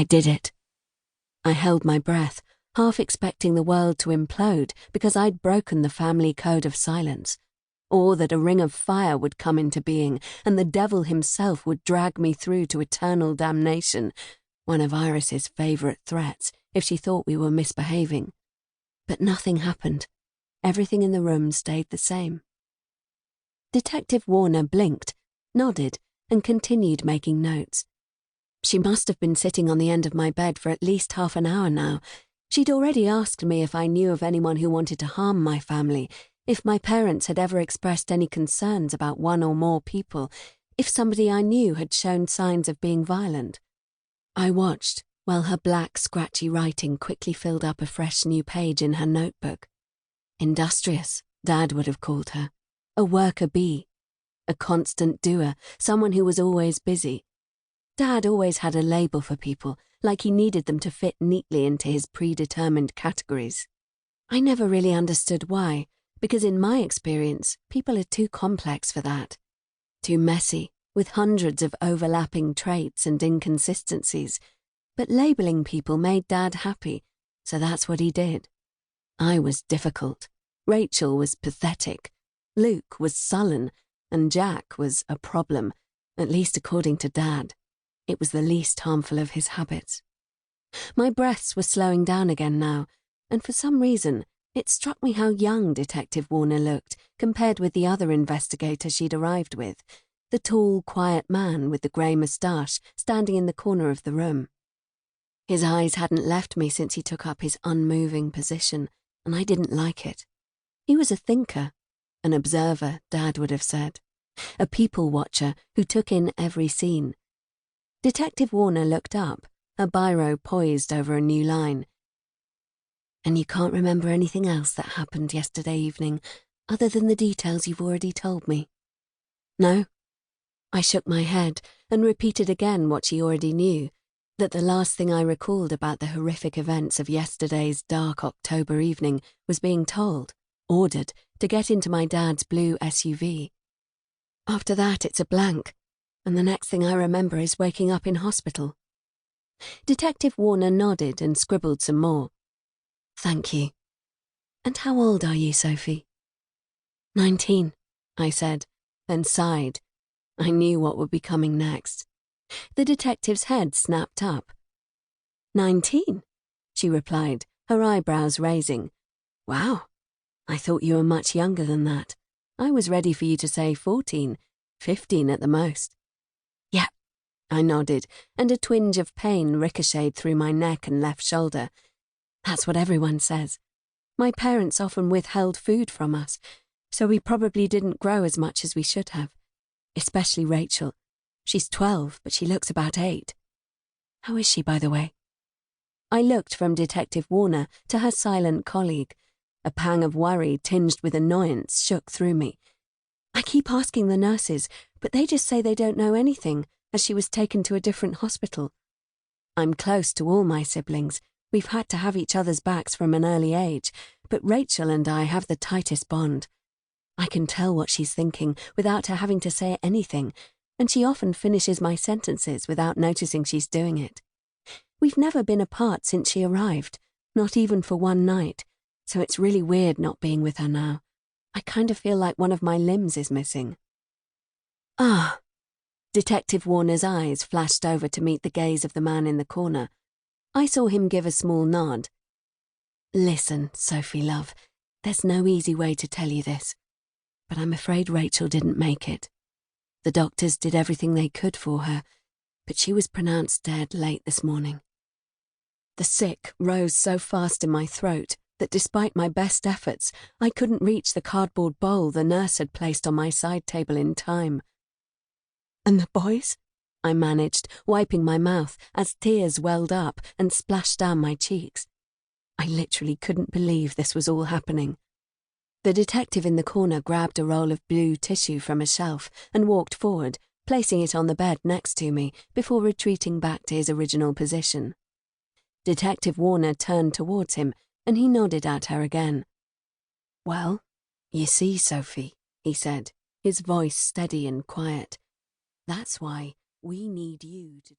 I did it. I held my breath, half expecting the world to implode because I'd broken the family code of silence, or that a ring of fire would come into being and the devil himself would drag me through to eternal damnation, one of Iris's favourite threats if she thought we were misbehaving. But nothing happened. Everything in the room stayed the same. Detective Warner blinked, nodded, and continued making notes. She must have been sitting on the end of my bed for at least half an hour now. She'd already asked me if I knew of anyone who wanted to harm my family, if my parents had ever expressed any concerns about one or more people, if somebody I knew had shown signs of being violent. I watched while her black, scratchy writing quickly filled up a fresh new page in her notebook. Industrious, Dad would have called her. A worker bee. A constant doer, someone who was always busy. Dad always had a label for people, like he needed them to fit neatly into his predetermined categories. I never really understood why, because in my experience, people are too complex for that. Too messy, with hundreds of overlapping traits and inconsistencies. But labeling people made Dad happy, so that's what he did. I was difficult. Rachel was pathetic. Luke was sullen, and Jack was a problem, at least according to Dad. It was the least harmful of his habits. My breaths were slowing down again now, and for some reason, it struck me how young Detective Warner looked compared with the other investigator she'd arrived with, the tall, quiet man with the grey moustache standing in the corner of the room. His eyes hadn't left me since he took up his unmoving position, and I didn't like it. He was a thinker, an observer, Dad would have said, a people watcher who took in every scene. Detective Warner looked up, her biro poised over a new line. And you can't remember anything else that happened yesterday evening, other than the details you've already told me? No? I shook my head and repeated again what she already knew, that the last thing I recalled about the horrific events of yesterday's dark October evening was being told, ordered, to get into my dad's blue SUV. After that, it's a blank, and the next thing I remember is waking up in hospital. Detective Warner nodded and scribbled some more. Thank you. And how old are you, Sophie? 19, I said, then sighed. I knew what would be coming next. The detective's head snapped up. 19, she replied, her eyebrows raising. Wow, I thought you were much younger than that. I was ready for you to say 14, 15 at the most. Yeah, I nodded, and a twinge of pain ricocheted through my neck and left shoulder. That's what everyone says. My parents often withheld food from us, so we probably didn't grow as much as we should have. Especially Rachel. She's 12, but she looks about 8. How is she, by the way? I looked from Detective Warner to her silent colleague. A pang of worry tinged with annoyance shook through me. I keep asking the nurses, but they just say they don't know anything, as she was taken to a different hospital. I'm close to all my siblings. We've had to have each other's backs from an early age, but Rachel and I have the tightest bond. I can tell what she's thinking without her having to say anything, and she often finishes my sentences without noticing she's doing it. We've never been apart since she arrived, not even for one night, so it's really weird not being with her now. I kind of feel like one of my limbs is missing. Ah. Detective Warner's eyes flashed over to meet the gaze of the man in the corner. I saw him give a small nod. Listen, Sophie, love, there's no easy way to tell you this, but I'm afraid Rachel didn't make it. The doctors did everything they could for her, but she was pronounced dead late this morning. The sick rose so fast in my throat that despite my best efforts, I couldn't reach the cardboard bowl the nurse had placed on my side table in time. And the boys? I managed, wiping my mouth as tears welled up and splashed down my cheeks. I literally couldn't believe this was all happening. The detective in the corner grabbed a roll of blue tissue from a shelf and walked forward, placing it on the bed next to me before retreating back to his original position. Detective Warner turned towards him, and he nodded at her again. Well, you see, Sophie, he said, his voice steady and quiet. That's why we need you to...